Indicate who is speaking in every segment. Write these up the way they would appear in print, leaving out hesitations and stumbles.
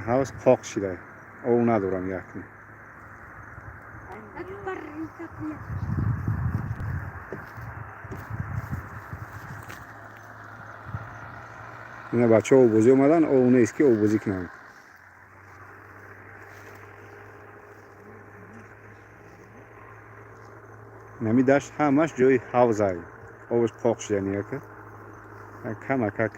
Speaker 1: حواس قاق شده او ندارم یکی اینا بچه ها بازی اومدن او نیست که او بازی کنن نمی داشت همش جای حوزه آبش قاق شده نیکه کم اکک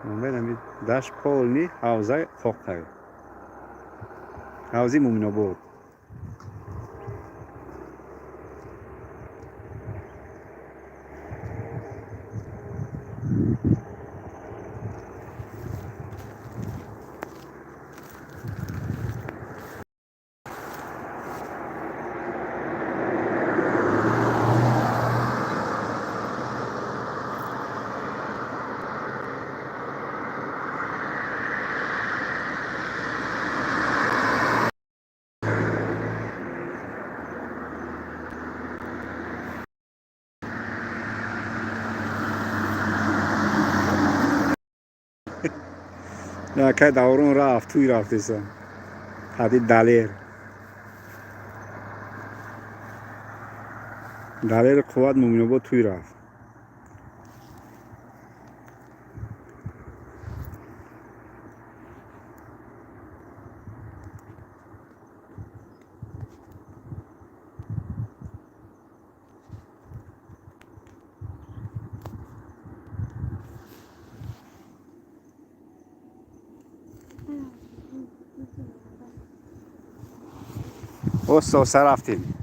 Speaker 1: نمی داشت پول نی حوزه قاق تایی حوزه مومن آباد که دوران رفت توی رفتیستم حدید دلیر قوت مومن آباد توی رفت سر رفتیم